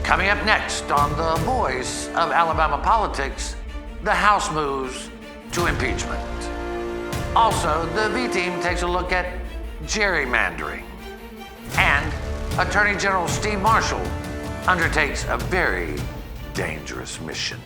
Coming up next on The Voice of Alabama Politics, the House moves to impeachment. Also, the V team takes a look at gerrymandering. And Attorney General Steve Marshall undertakes a very dangerous mission.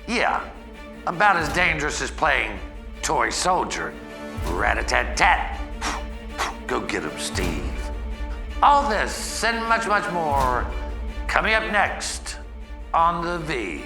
Yeah, about as dangerous as playing toy soldier. Rat-a-tat-tat. Go get him, Steve. All this and much, much more coming up next on The V.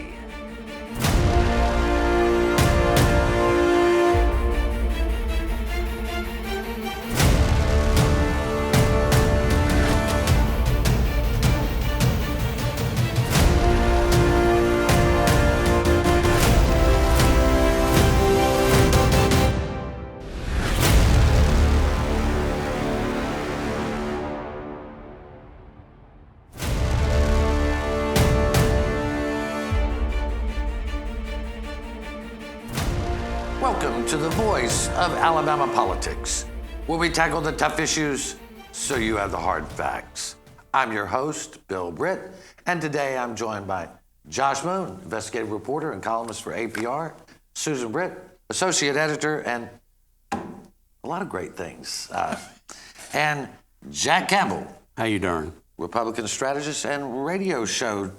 Welcome to The Voice of Alabama Politics, where we tackle the tough issues so you have the hard facts. I'm your host, Bill Britt, and today I'm joined by Josh Moon, investigative reporter and columnist for APR, Susan Britt, associate editor, and a lot of great things, and Jack Campbell. How you doing? Republican strategist and radio show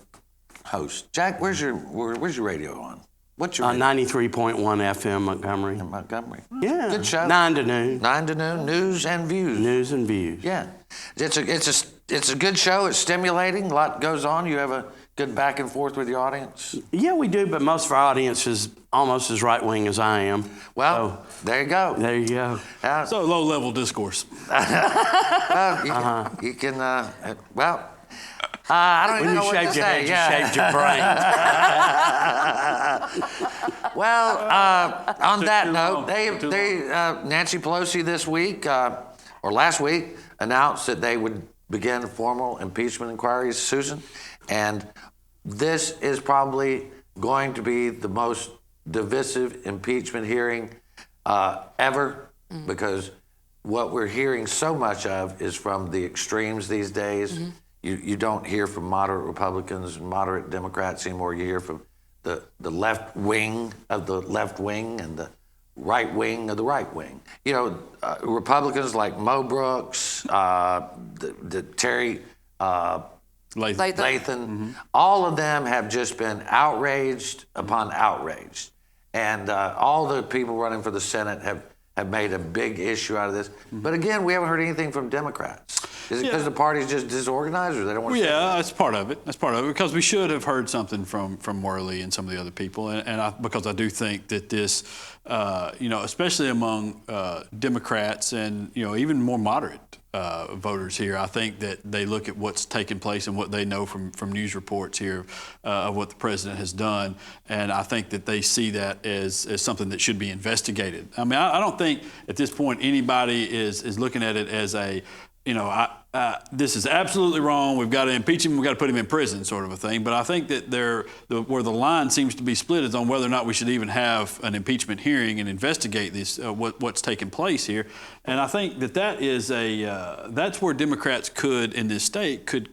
host. Jack, where's your radio on? What's your 93.1 FM Montgomery. in Montgomery? Yeah. Good show. 9 to noon. 9 to noon, news and views. News and views. Yeah. It's a good show. It's stimulating. A lot goes on. You have a good back and forth with your audience. Yeah, we do, but most of our audience is almost as right-wing as I am. Well, there you go. There you go. So low-level discourse. Well, you can, I don't even know what to say. You shaved your brain. Well, on that note, Nancy Pelosi this week, or last week, announced that they would begin formal impeachment inquiries, Susan. And this is probably going to be the most divisive impeachment hearing ever, because what we're hearing so much of is from the extremes these days. Mm-hmm. You don't hear from moderate Republicans and moderate Democrats anymore. You hear from the left wing of the left wing and the right wing of the right wing. You know, Republicans like Mo Brooks, the Terry Lathan, Mm-hmm. all of them have just been outraged upon outraged. And all the people running for the Senate have made a big issue out of this. Mm-hmm. But again, we haven't heard anything from Democrats. Is it because the party's just disorganized, or they don't want to? Yeah, that's part of it. That's part of it, because we should have heard something from Worley and some of the other people, because I do think that this, especially among Democrats and even more moderate voters here, I think that they look at what's taken place and what they know from news reports here of what the president has done, and I think that they see that as something that should be investigated. I mean, I don't think at this point anybody is looking at it as a this is absolutely wrong. We've got to impeach him. We've got to put him in prison, sort of a thing. But I think that where the line seems to be split is on whether or not we should even have an impeachment hearing and investigate this what's taking place here. And I think that is that's where Democrats in this state could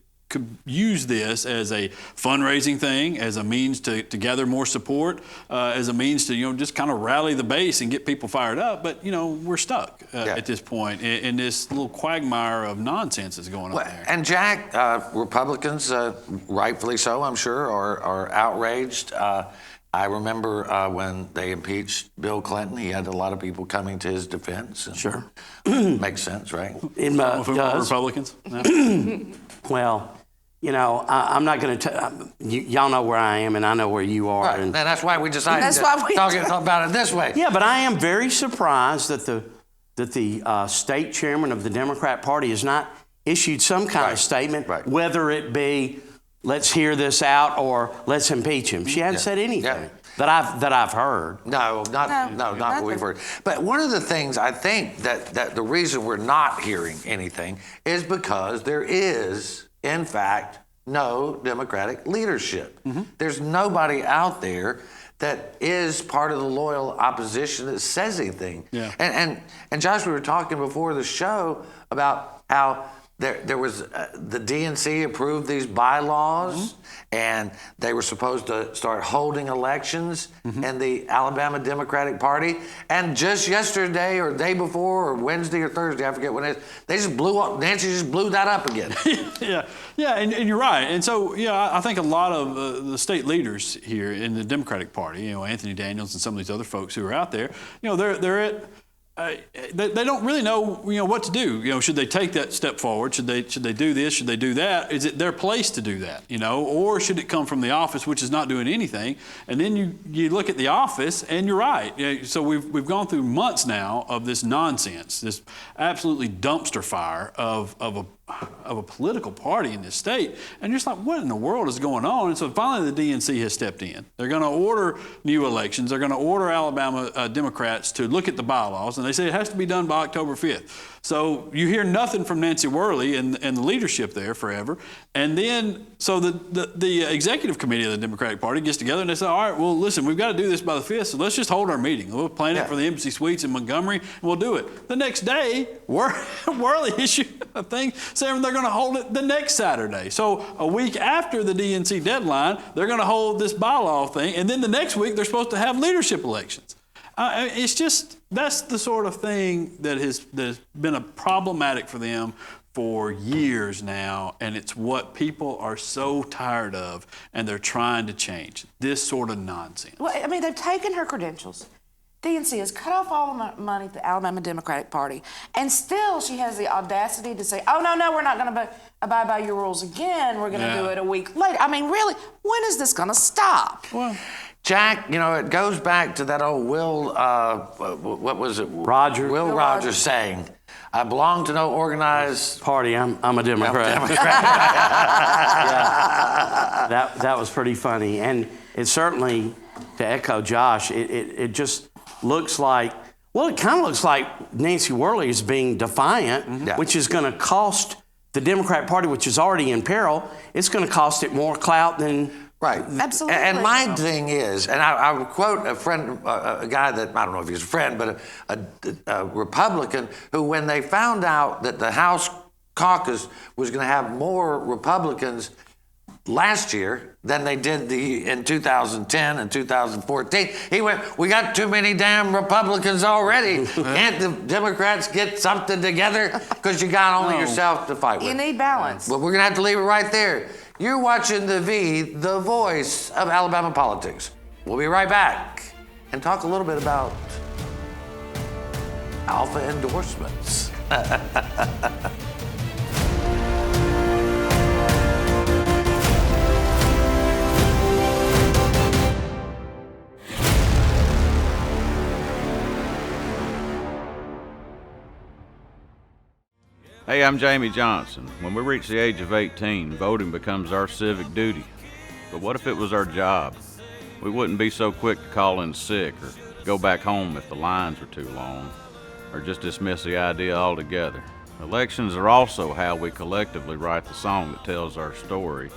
use this as a fundraising thing, as a means to gather more support, as a means to just kind of rally the base and get people fired up. But we're stuck at this point in this little quagmire of nonsense that's going on there. And Jack, Republicans, rightfully so, I'm sure, are outraged. I remember when they impeached Bill Clinton, he had a lot of people coming to his defense. Sure. Makes sense, right? It does. Republicans? Yeah. Well, I'm not going to y'all know where I am, and I know where you are. Right. And that's why we decided to talk about it this way. Yeah, but I am very surprised that the state chairman of the Democrat Party has not issued some kind of statement, whether it be let's hear this out or let's impeach him. She hasn't said anything. Yeah. that I've heard. No, not what we've heard. But one of the things I think that the reason we're not hearing anything is because there is, in fact, no Democratic leadership. There's nobody out there that is part of the loyal opposition that says anything. Yeah. And Josh, we were talking before the show about how there was the DNC approved these bylaws, and they were supposed to start holding elections in the Alabama Democratic Party. And just yesterday or day before or Wednesday or Thursday, I forget when it is, Nancy just blew that up again. Yeah, and you're right. And so, I think a lot of the state leaders here in the Democratic Party, Anthony Daniels and some of these other folks who are out there, they're at. They don't really know, what to do. Should they take that step forward? Should they do this? Should they do that? Is it their place to do that? Or should it come from the office, which is not doing anything? And then you look at the office, and you're right. So we've gone through months now of this nonsense, this absolutely dumpster fire of a political party in this state, and you're just like, what in the world is going on? And so finally the DNC has stepped in. They're going to order new elections. They're going to order Alabama Democrats to look at the bylaws, and they say it has to be done by October 5th. So you hear nothing from Nancy Worley and the leadership there forever. And then, so the executive committee of the Democratic Party gets together and they say, all right, well, listen, we've got to do this by the 5th, so let's just hold our meeting. We'll plan it for the Embassy Suites in Montgomery, and we'll do it. The next day, Worley issued a thing saying they're going to hold it the next Saturday. So a week after the DNC deadline, they're going to hold this bylaw thing, and then the next week they're supposed to have leadership elections. It's just, that's the sort of thing that has been a problematic for them for years now, and it's what people are so tired of, and they're trying to change. This sort of nonsense. Well, I mean, they've taken her credentials. DNC has cut off all the money to the Alabama Democratic Party, and still she has the audacity to say, oh, no, we're not going to abide by your rules again. We're going to do it a week later. I mean, really, when is this going to stop? Well, Jack, it goes back to that old Will, what was it? Will Rogers saying, I belong to no organized party. I'm a Democrat. That was pretty funny. And it certainly, to echo Josh, it just looks like, well, it kind of looks like Nancy Worley is being defiant, which is going to cost the Democratic Party, which is already in peril, it's going to cost it more clout than... Right. Absolutely. And my thing is, and I would quote a friend, a guy that, I don't know if he's a friend, but a Republican who, when they found out that the House caucus was going to have more Republicans last year than they did in 2010 and 2014, he went, we got too many damn Republicans already. Can't the Democrats get something together? Because you got only yourself to fight with. You need balance. But we're going to have to leave it right there. You're watching The V, the voice of Alabama politics. We'll be right back and talk a little bit about ALFA endorsements. Hey, I'm Jamie Johnson. When we reach the age of 18, voting becomes our civic duty. But what if it was our job? We wouldn't be so quick to call in sick or go back home if the lines are too long, or just dismiss the idea altogether. Elections are also how we collectively write the song that tells our story,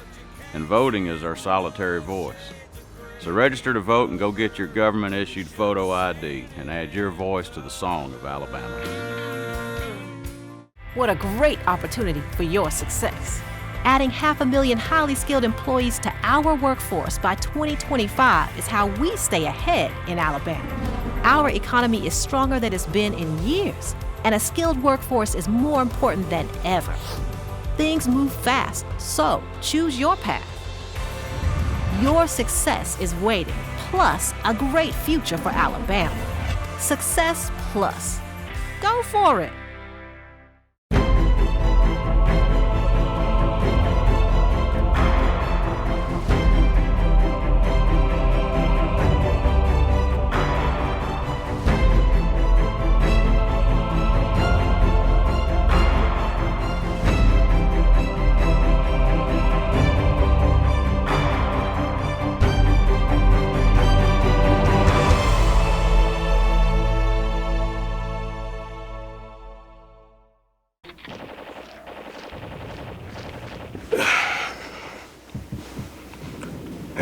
and voting is our solitary voice. So register to vote and go get your government-issued photo ID and add your voice to the song of Alabama. What a great opportunity for your success. Adding 500,000 highly skilled employees to our workforce by 2025 is how we stay ahead in Alabama. Our economy is stronger than it's been in years, and a skilled workforce is more important than ever. Things move fast, so choose your path. Your success is waiting, plus a great future for Alabama. Success Plus. Go for it.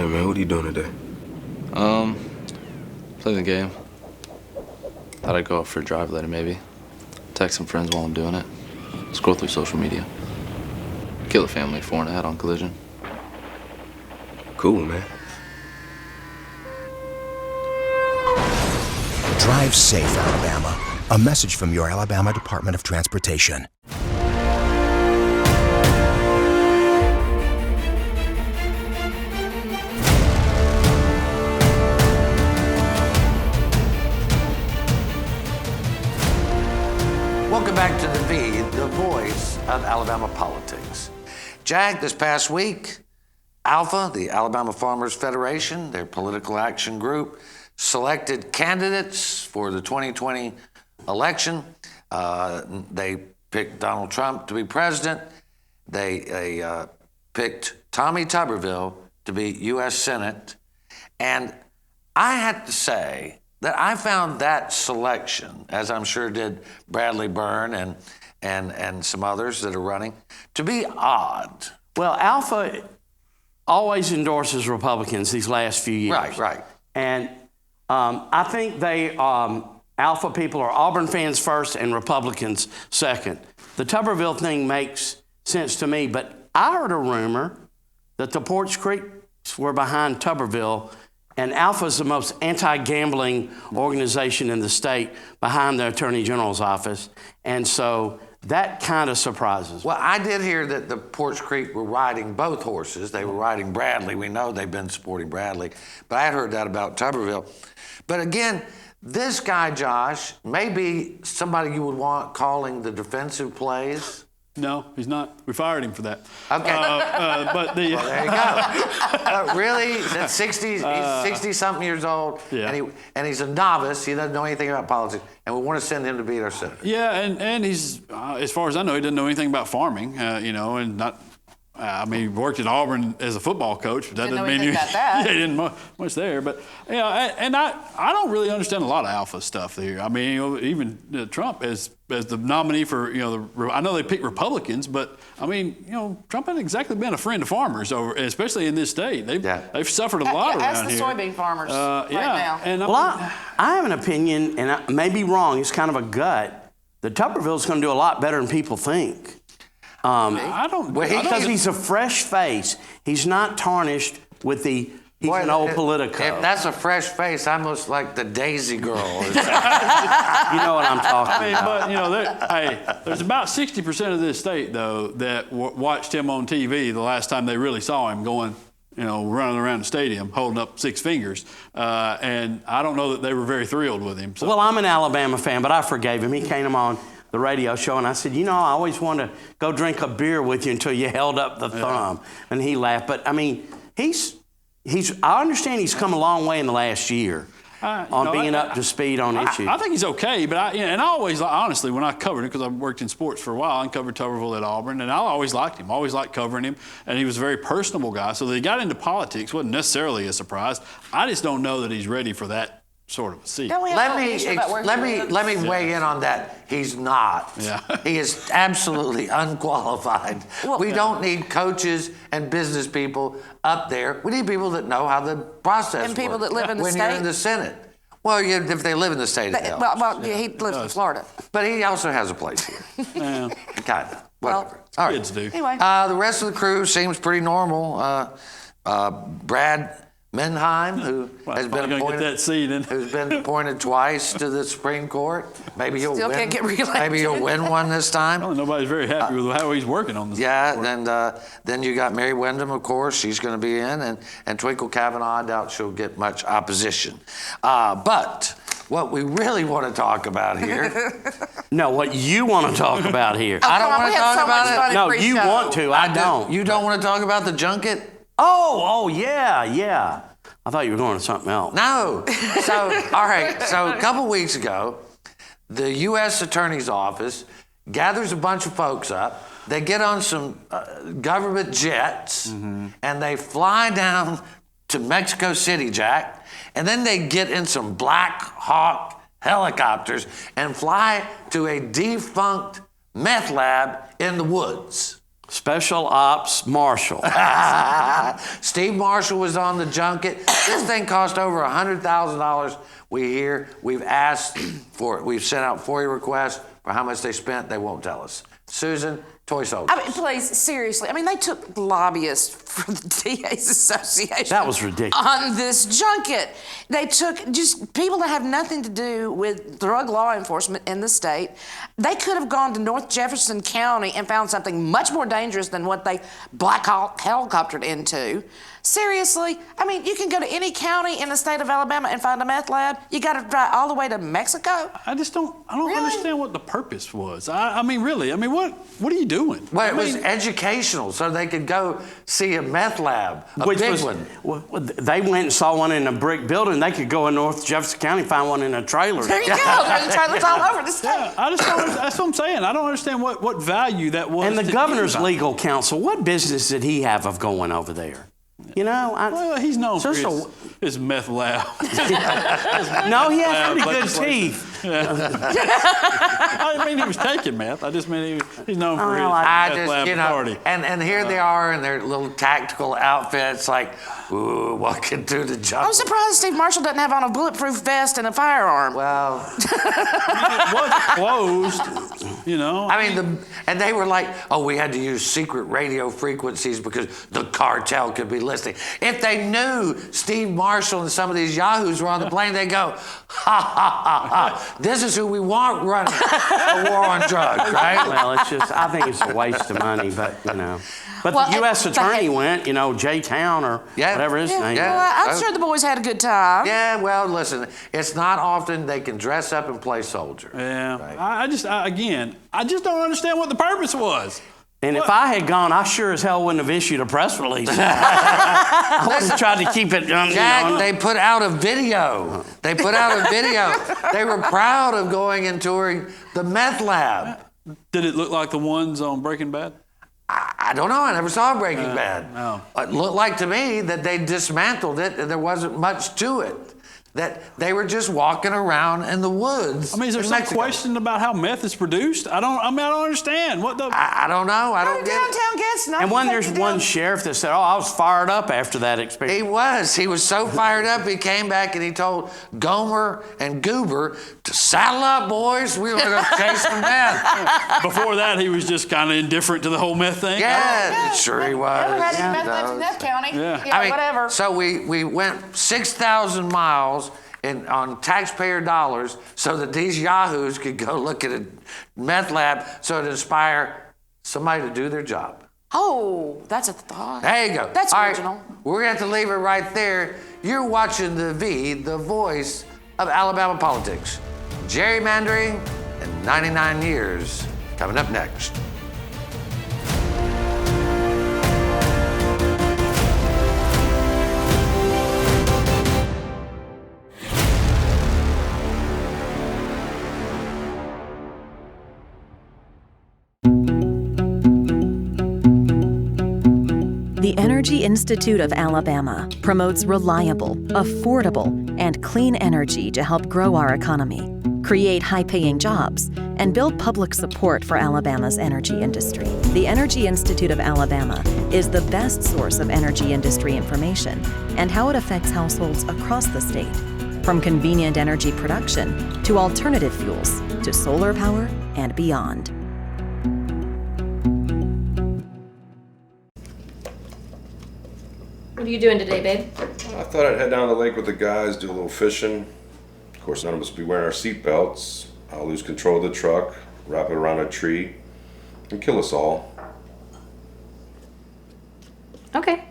Hey man, what are you doing today? Play the game. Thought I'd go out for a drive later, maybe. Text some friends while I'm doing it. Scroll through social media. Kill a family 4 and a head on collision. Cool, man. Drive safe, Alabama. A message from your Alabama Department of Transportation. Welcome back to The V, the voice of Alabama politics. Jag, this past week, ALFA, the Alabama Farmers Federation, their political action group, selected candidates for the 2020 election. They picked Donald Trump to be president. They picked Tommy Tuberville to be U.S. Senate. And I have to say that I found that selection, as I'm sure did Bradley Byrne and some others that are running, to be odd. Well, ALFA always endorses Republicans these last few years. Right. And I think they, ALFA people are Auburn fans first and Republicans second. The Tuberville thing makes sense to me, but I heard a rumor that the Porch Creeks were behind Tuberville, and ALFA is the most anti-gambling organization in the state behind the Attorney General's office. And so that kind of surprises me. Well, I did hear that the Porch Creek were riding both horses. They were riding Bradley. We know they've been supporting Bradley. But I had heard that about Tuberville. But again, this guy, Josh, may be somebody you would want calling the defensive plays. No, he's not. We fired him for that. Okay. But the Well, there you go. Really? He's 60-something years old, Yeah. and he's a novice. He doesn't know anything about politics, and we want to send him to be our senator. Yeah, and he's, as far as I know, he doesn't know anything about farming, and not. I mean, he worked at Auburn as a football coach, but that Didn't know doesn't mean anything about that. Yeah, he didn't much there. But and I don't really understand a lot of ALFA stuff there. I mean, even Trump as the nominee for I know they pick Republicans, but I mean, Trump hasn't exactly been a friend of farmers, especially in this state. They've suffered a lot around here. Ask the soybean farmers right now. And Well, I have an opinion, and I may be wrong. It's kind of a gut. That Tuberville's going to do a lot better than people think. I don't. Because he's a fresh face. He's not tarnished with the. He's an old politico. If that's a fresh face, I almost like the Daisy Girl. You know what I'm talking about. But there's about 60% of this state though that watched him on TV the last time they really saw him going, running around the stadium holding up 6 fingers, and I don't know that they were very thrilled with him. So. Well, I'm an Alabama fan, but I forgave him. He came on the radio show, and I said, I always wanted to go drink a beer with you until you held up the thumb. And he laughed. But I mean, I understand he's come a long way in the last year on being up to speed on issues. I think he's okay, but I always, honestly, when I covered him, because I worked in sports for a while, I covered Tuberville at Auburn, and I always liked him. Always liked covering him, and he was a very personable guy. So that he got into politics wasn't necessarily a surprise. I just don't know that he's ready for that sort of a seat. Let me weigh in on that. He's not. Yeah. He is absolutely unqualified. We don't need coaches and business people up there. We need people that know how the process And people works. that live in the when state. you're in the Senate. Well, if they live in the state, it helps. He lives in Florida. But he also has a place here. Yeah. Kind of. Whatever. All right. Kids do. Anyway. The rest of the crew seems pretty normal. Brad Menheim, who has been Get that seat in. who's been appointed twice to the Supreme Court. Maybe he'll Still win. can't get reelected. Maybe he'll win one this time. Well, nobody's very happy with how he's working on this. Yeah, and then you got Mary Wyndham, of course. She's going to be in, and Twinkle Kavanaugh. I doubt she'll get much opposition. But what we really want to talk about here. No, what you want to talk about here. I don't Come on, want we to had talk so much about fun it. in No, pre-show. you want to. I don't. You don't want to talk about the junket? Oh, yeah. I thought you were going to something else. No. So, all right. So a couple weeks ago, the U.S. Attorney's Office gathers a bunch of folks up. They get on some government jets, and they fly down to Mexico City, Jack. And then they get in some Black Hawk helicopters and fly to a defunct meth lab in the woods. Special Ops Marshal. Steve Marshall was on the junket. This thing cost over $100,000. We've asked for it. We've sent out FOIA requests for how much they spent. They won't tell us. Susan, toy soldiers. I mean, please, seriously. I mean, they took lobbyists for the DA's Association. That was ridiculous. On this junket. They took just people that have nothing to do with drug law enforcement in the state. They could have gone to North Jefferson County and found something much more dangerous than what they black helicoptered into. Seriously, I mean, you can go to any county in the state of Alabama and find a meth lab. You got to drive all the way to Mexico. I don't Really? understand what the purpose was. I mean, really, I mean, what are you doing? Well, it I was mean, educational, so they could go see a meth lab, a Which big was, one. well, they went and saw one in a brick building. They could go in North Jefferson County and find one in a trailer. There you go. There's trailers all over the state. yeah, I just don't, that's what I'm saying. I don't understand what value that was. And the to governor's anybody. legal counsel, what business did he have of going over there? You know, Well, he's known for just his meth lab. no, he has pretty good teeth. I didn't mean he was taking meth. I just mean he's known for his meth lab authority. And here they are in their little tactical outfits, like, ooh, walking through the jungle. I'm surprised Steve Marshall doesn't have on a bulletproof vest and a firearm. Well, It was closed, you know. I mean, and they were like, oh, we had to use secret radio frequencies because the cartel could be listening. If they knew Steve Marshall and some of these yahoos were on the plane, they'd go, ha, ha, ha, ha. This is who we want running a war on drugs, right? Well, it's just, I think it's a waste of money, but, you know. But Well, the U.S. but attorney hey- went, you know, J-Town or whatever his name yeah. is. Well, I'm sure the boys had a good time. Yeah, well, listen, it's not often they can dress up and play soldier. Yeah. Right. I just don't understand what the purpose was. And if I had gone, I sure as hell wouldn't have issued a press release. I would have tried to keep it, Jack, you know. they put out a video. They put out a video. They were proud of going and touring the meth lab. Did it look like the ones on Breaking Bad? I don't know. I never saw Breaking Bad. no. It looked like to me that they dismantled it and there wasn't much to it. That they were just walking around in the woods. I mean, is there in some Mexico. question about how meth is produced? I don't understand. What the... I don't know. I Go don't to get it. downtown Gets And when there's one sheriff that said, oh, I was fired up after that experience. He was so fired up, he came back and he told Gomer and Goober to saddle up, boys. We were going to chase some meth. Before that, he was just kind of indifferent to the whole meth thing? Yeah, sure he was. Ever had any meth No. labs in Death County? Yeah. Yeah, I mean, whatever. So we went 6,000 miles on taxpayer dollars so that these yahoos could go look at a meth lab so it inspire somebody to do their job. Oh, that's a thought. There you go. That's All right, original. we're going to have to leave it right there. You're watching the voice of Alabama politics. Gerrymandering in 99 years. Coming up next. The Energy Institute of Alabama promotes reliable, affordable, and clean energy to help grow our economy, create high-paying jobs, and build public support for Alabama's energy industry. The Energy Institute of Alabama is the best source of energy industry information and how it affects households across the state, from convenient energy production to alternative fuels to solar power and beyond. What are you doing today, babe? I thought I'd head down to the lake with the guys, do a little fishing. Of course, none of us will be wearing our seatbelts. I'll lose control of the truck, wrap it around a tree, and kill us all. Okay.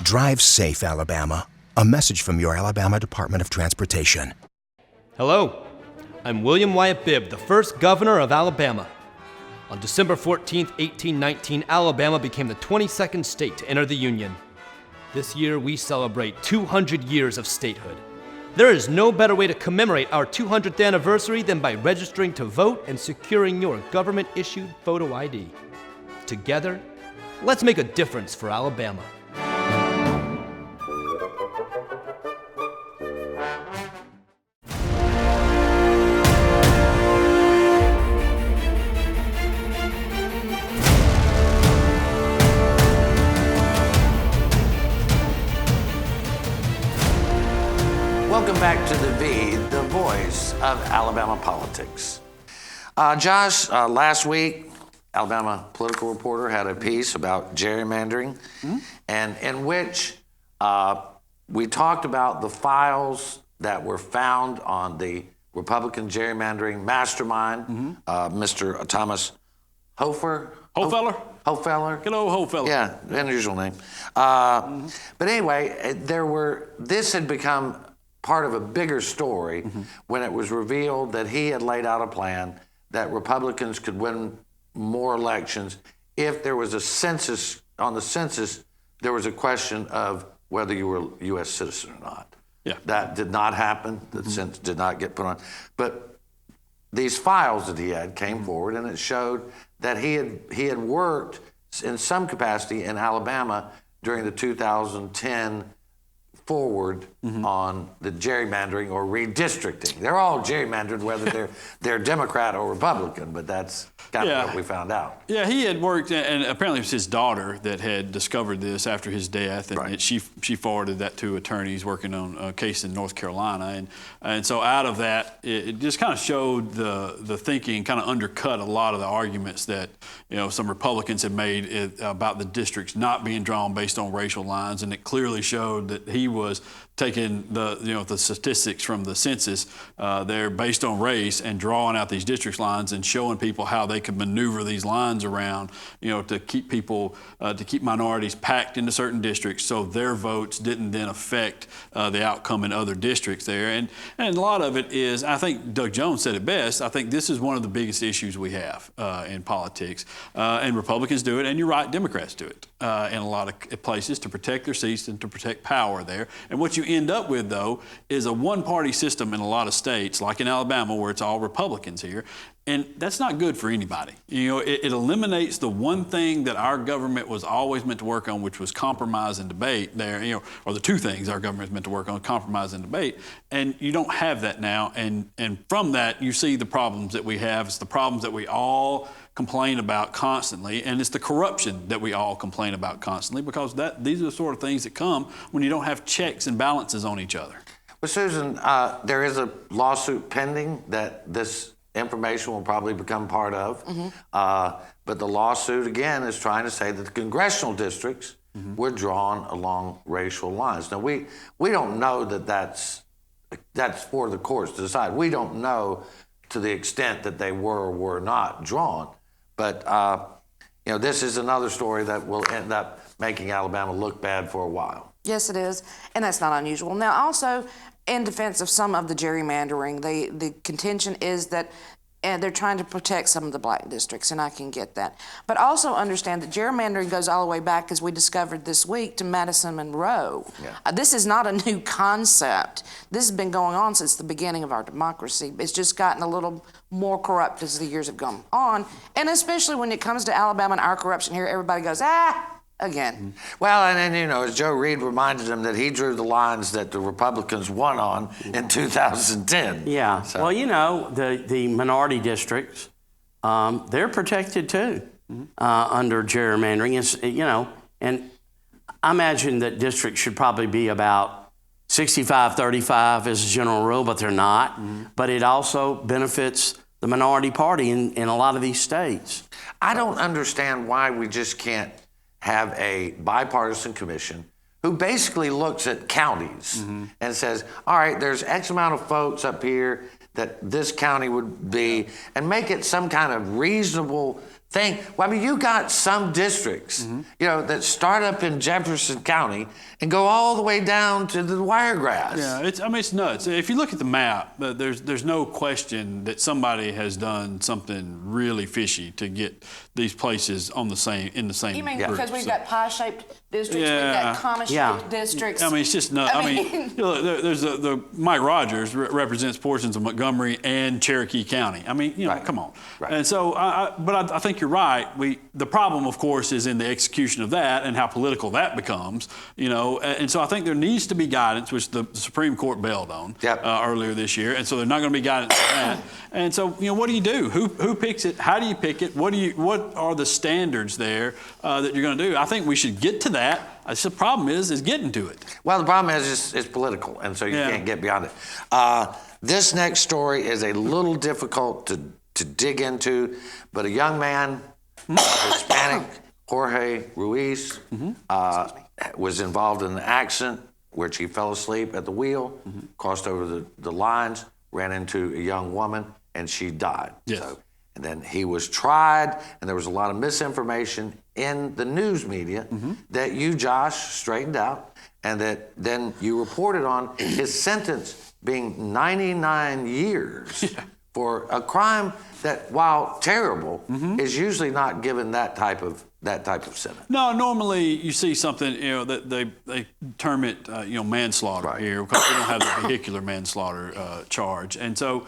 Drive safe, Alabama. A message from your Alabama Department of Transportation. Hello, I'm William Wyatt Bibb, the first governor of Alabama. On December 14th, 1819, Alabama became the 22nd state to enter the Union. This year, we celebrate 200 years of statehood. There is no better way to commemorate our 200th anniversary than by registering to vote and securing your government-issued photo ID. Together, let's make a difference for Alabama. Welcome back to The V, the voice of Alabama politics. Josh, last week, Alabama political reporter had a piece about gerrymandering, and in which we talked about the files that were found on the Republican gerrymandering mastermind, Mr. Thomas Hofeller. Hofeller. Good old Hofeller. Yeah, unusual name. But anyway, this had become part of a bigger story when it was revealed that he had laid out a plan that Republicans could win more elections if there was a census. On the census, there was a question of whether you were a U.S. citizen or not. Yeah. That did not happen. The census did not get put on. But these files that he had came forward, and it showed that he had worked in some capacity in Alabama during the 2010 forward on the gerrymandering or redistricting. They're all gerrymandered, whether they're Democrat or Republican, but that's kind of what we found out. Yeah, he had worked, and apparently it was his daughter that had discovered this after his death, and she forwarded that to attorneys working on a case in North Carolina, and so out of that, it just kind of showed the thinking, kind of undercut a lot of the arguments that some Republicans had made about the districts not being drawn based on racial lines, and it clearly showed that he was taking the statistics from the census there based on race and drawing out these district lines and showing people how they could maneuver these lines around, to keep people, to keep minorities packed into certain districts so their votes didn't then affect the outcome in other districts there. And a lot of it is, I think Doug Jones said it best, I think this is one of the biggest issues we have in politics. And Republicans do it, and you're right, Democrats do it in a lot of places to protect their seats and to protect power there. And what you end up with, though, is a one-party system in a lot of states, like in Alabama, where it's all Republicans here. And that's not good for anybody. It eliminates the one thing that our government was always meant to work on, which was compromise and debate there, or the two things our government is meant to work on, compromise and debate. And you don't have that now. And from that, you see the problems that we have. It's the problems that we all complain about constantly, and it's the corruption that we all complain about constantly, because these are the sort of things that come when you don't have checks and balances on each other. Well, Susan, there is a lawsuit pending that this information will probably become part of, but the lawsuit, again, is trying to say that the congressional districts were drawn along racial lines. Now, we don't know that that's for the courts to decide. We don't know to the extent that they were or were not drawn. But, this is another story that will end up making Alabama look bad for a while. Yes, it is, and that's not unusual. Now, also, in defense of some of the gerrymandering, the contention is that they're trying to protect some of the black districts, and I can get that. But also understand that gerrymandering goes all the way back, as we discovered this week, to Madison Monroe. Yeah. This is not a new concept. This has been going on since the beginning of our democracy. It's just gotten a little more corrupt as the years have gone on, and especially when it comes to Alabama and our corruption here, everybody goes, again. Well, and as Joe Reed reminded him that he drew the lines that the Republicans won on in 2010. Yeah. So. Well, the minority districts, they're protected too under gerrymandering. It's, and I imagine that districts should probably be about 65-35 as a general rule, but they're not. But it also benefits the minority party in a lot of these states. I don't understand why we just can't have a bipartisan commission who basically looks at counties and says, all right, there's X amount of votes up here that this county would be, and make it some kind of reasonable thing. Well, I mean, you got some districts, that start up in Jefferson County and go all the way down to the Wiregrass. Yeah, it's nuts. If you look at the map, there's no question that somebody has done something really fishy to get these places in the same You mean group. because we've got pie-shaped districts, we've got comma-shaped districts? I mean, it's just nuts. I mean there's the Mike Rogers represents portions of Montgomery and Cherokee County. I mean, come on. Right. And so, but I think you're right. The problem, of course, is in the execution of that and how political that becomes. And so I think there needs to be guidance, which the Supreme Court bailed on earlier this year. And so there's not going to be guidance on that. And so, what do you do? Who picks it? How do you pick it? What are the standards there that you're going to do? I think we should get to that The problem is getting to it. Well, the problem is it's political, and so you can't get beyond it. This next story is a little difficult to dig into, but a young man, Hispanic, Jorge Ruiz, was involved in an accident which he fell asleep at the wheel, crossed over the lines, ran into a young woman, and she died. Yes. So, and then he was tried, and there was a lot of misinformation in the news media that you, Josh, straightened out, and that then you reported on his sentence being 99 years for a crime that, while terrible, is usually not given that type of sentence. No, normally you see something, that they term it, manslaughter here, because we don't have the vehicular manslaughter charge. And so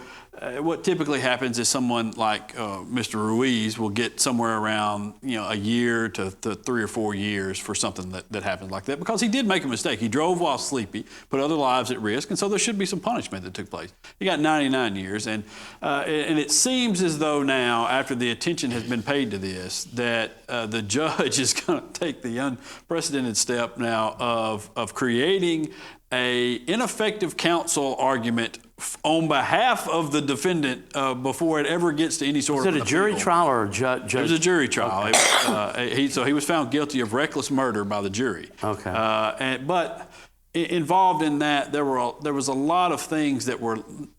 what typically happens is someone like Mr. Ruiz will get somewhere around, a year to 3 or 4 years for something that happened like that, because he did make a mistake. He drove while sleepy, put other lives at risk, and so there should be some punishment that took place. He got 99 years, and it seems as though now, after the attention has been paid to this, that the judge is going to take the unprecedented step now of creating a ineffective counsel argument on behalf of the defendant before it ever gets to any sort of Is it a jury trial or a judge? It was a jury trial. Okay. So he was found guilty of reckless murder by the jury. Okay. But involved in that, there was a lot of things that were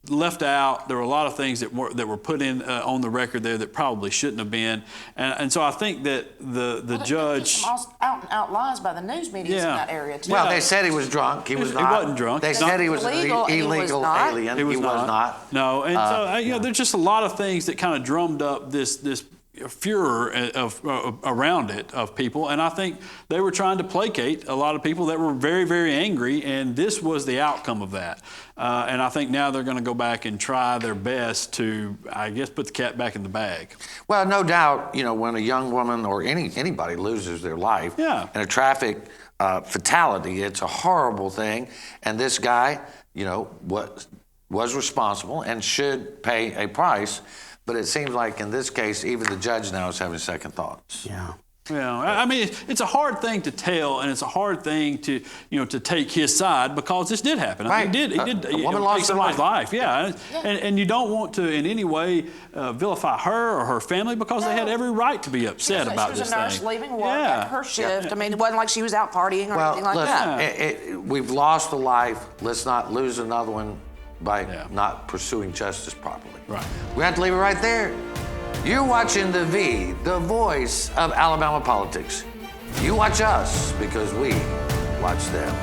left out. There were a lot of things that were put in on the record there that probably shouldn't have been. And so I think that the judge... Some out and out lies by the news media in that area, too. Well, they said he was drunk. He was not. He wasn't drunk. They said he was an illegal, and he was illegal not. alien. He was not. No, and so there's just a lot of things that kind of drummed up this furor around it of people, and I think they were trying to placate a lot of people that were very, very angry, and this was the outcome of that. And I think now they're going to go back and try their best to, I guess, put the cat back in the bag. Well, no doubt, when a young woman or anybody loses their life in a traffic fatality, it's a horrible thing, and this guy, was responsible and should pay a price. But it seems like in this case, even the judge now is having second thoughts. Yeah. Yeah, I mean, it's a hard thing to tell, and it's a hard thing to take his side, because this did happen. Right. I mean, he did A woman lost take her somebody's life. life. Yeah. And you don't want to in any way vilify her or her family, because they had every right to be upset about this thing. She was a nurse leaving work after her shift. Yeah. I mean, it wasn't like she was out partying or anything like that. We've lost a life. Let's not lose another one by not pursuing justice properly. Right. We have to leave it right there. You're watching The V, the voice of Alabama politics. You watch us because we watch them.